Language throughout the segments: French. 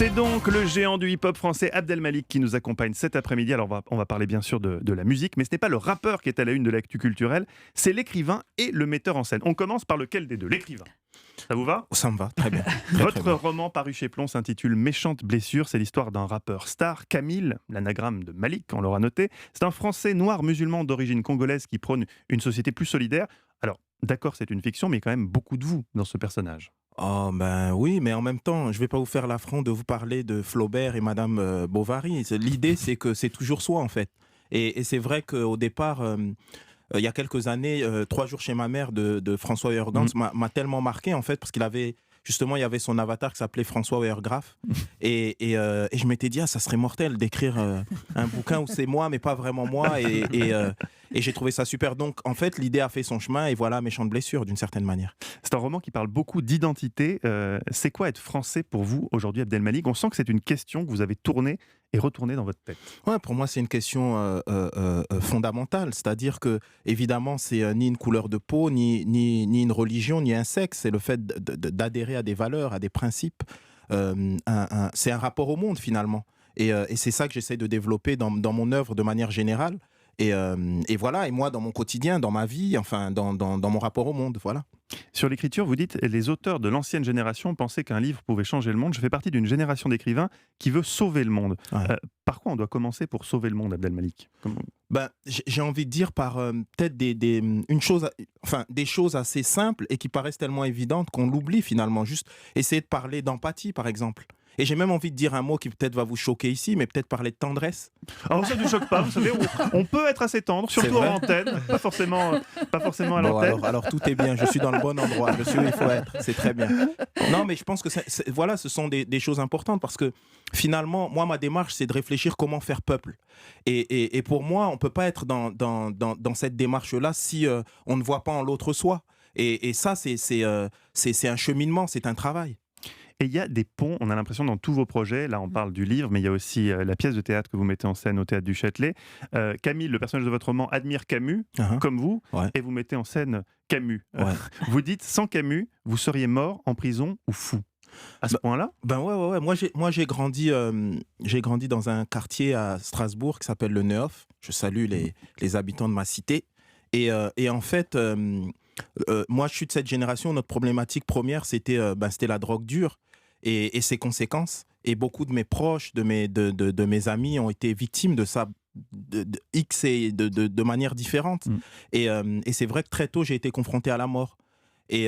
C'est donc le géant du hip-hop français Abdel Malik qui nous accompagne cet après-midi. Alors on va parler bien sûr de la musique, mais ce n'est pas le rappeur qui est à la une de l'actu culturelle, c'est l'écrivain et le metteur en scène. On commence par lequel des deux? L'écrivain. Ça vous va? Ça me va, très bien. Votre roman paru chez Plon s'intitule Méchante blessure. C'est l'histoire d'un rappeur star, Camille, l'anagramme de Malik, on l'aura noté. C'est un Français noir musulman d'origine congolaise qui prône une société plus solidaire. Alors, d'accord, c'est une fiction, mais il y a quand même beaucoup de vous dans ce personnage. Oh ben oui, mais en même temps, je vais pas vous faire l'affront de vous parler de Flaubert et Madame Bovary. L'idée, c'est que c'est toujours soi, en fait. Et c'est vrai qu'au départ, il y a quelques années, 3 jours chez ma mère de François Heuergans m'a tellement marqué, en fait, parce qu'il avait... Justement, il y avait son avatar qui s'appelait François Heuergraf. Et je m'étais dit, ça serait mortel d'écrire un bouquin où c'est moi, mais pas vraiment moi. Et j'ai trouvé ça super. Donc, en fait, l'idée a fait son chemin. Et voilà, Méchante blessure, d'une certaine manière. C'est un roman qui parle beaucoup d'identité. C'est quoi être français pour vous aujourd'hui, Abdel Malik? On sent que c'est une question que vous avez tournée et retournée dans votre tête. Ouais, pour moi, c'est une question fondamentale. C'est-à-dire que, évidemment, c'est ni une couleur de peau, ni une religion, ni un sexe. C'est le fait d'adhérer à des valeurs, à des principes. C'est un rapport au monde, finalement. Et c'est ça que j'essaie de développer dans mon œuvre de manière générale. Et voilà, et moi, dans mon quotidien, dans ma vie, enfin, dans mon rapport au monde, voilà. Sur l'écriture, vous dites, les auteurs de l'ancienne génération pensaient qu'un livre pouvait changer le monde. Je fais partie d'une génération d'écrivains qui veut sauver le monde. Ouais. Par quoi on doit commencer pour sauver le monde, Abdel Malik? Ben, j'ai envie de dire par peut-être des choses assez simples et qui paraissent tellement évidentes qu'on l'oublie finalement. Juste essayer de parler d'empathie, par exemple. Et j'ai même envie de dire un mot qui peut-être va vous choquer ici, mais peut-être parler de tendresse. Alors ça ne nous choque pas, vous savez, on peut être assez tendre, surtout en antenne, pas forcément à l'antenne. Alors tout est bien, je suis dans le bon endroit, je suis où il faut être, c'est très bien. Non, mais je pense que voilà, ce sont des choses importantes parce que finalement, moi, ma démarche, c'est de réfléchir comment faire peuple. Et pour moi, on ne peut pas être dans cette démarche-là si on ne voit pas en l'autre soi. Et ça, c'est un cheminement, c'est un travail. Et il y a des ponts, on a l'impression dans tous vos projets, là on parle du livre, mais il y a aussi la pièce de théâtre que vous mettez en scène au Théâtre du Châtelet. Camille, le personnage de votre roman, admire Camus, comme vous, ouais. Et vous mettez en scène Camus. Ouais. Vous dites, sans Camus, vous seriez mort, en prison ou fou. À ce point-là? Ben ouais. Moi, j'ai grandi dans un quartier à Strasbourg qui s'appelle le Neuf. Je salue les habitants de ma cité. Et en fait, moi, je suis de cette génération. Notre problématique première, c'était la drogue dure et ses conséquences. Et beaucoup de mes proches, de mes amis ont été victimes de ça, X et de manière différente. Et c'est vrai que très tôt, j'ai été confronté à la mort. Et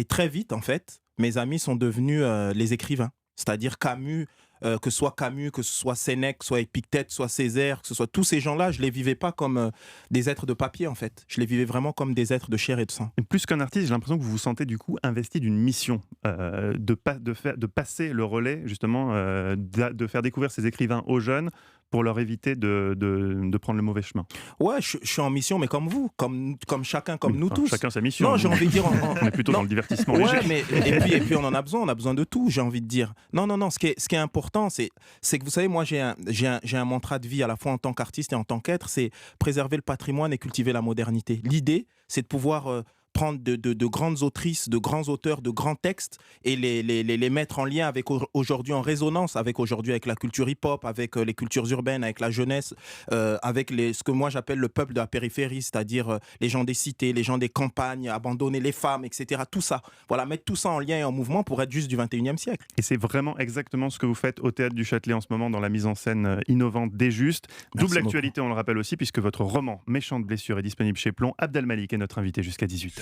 très vite, en fait, mes amis sont devenus les écrivains. C'est-à-dire Camus, que ce soit Camus, que ce soit Sénèque, que ce soit Épictète, que ce soit Césaire, que ce soit tous ces gens-là, je ne les vivais pas comme des êtres de papier, en fait. Je les vivais vraiment comme des êtres de chair et de sang. Et plus qu'un artiste, j'ai l'impression que vous vous sentez du coup investi d'une mission, de passer le relais, justement, de faire découvrir ces écrivains aux jeunes pour leur éviter de prendre le mauvais chemin. Ouais, je suis en mission, mais comme vous, comme chacun, comme nous tous. Chacun sa mission. Non, j'ai envie de dire... On est plutôt dans le divertissement léger. Ouais, mais et puis on en a besoin de tout, j'ai envie de dire. Non, ce qui est important, c'est que vous savez, moi j'ai un mantra de vie à la fois en tant qu'artiste et en tant qu'être, c'est préserver le patrimoine et cultiver la modernité. L'idée, c'est de pouvoir prendre de grandes autrices, de grands auteurs, de grands textes et les mettre en lien avec aujourd'hui, en résonance avec la culture hip-hop, avec les cultures urbaines, avec la jeunesse, avec ce que moi j'appelle le peuple de la périphérie, c'est-à-dire les gens des cités, les gens des campagnes, abandonner les femmes, etc. Tout ça. Voilà, mettre tout ça en lien et en mouvement pour être juste du 21e siècle. Et c'est vraiment exactement ce que vous faites au Théâtre du Châtelet en ce moment dans la mise en scène innovante des Justes. Double actualité, on le rappelle aussi, puisque votre roman Méchante blessure est disponible chez Plon. Abdel Malik est notre invité jusqu'à 18h.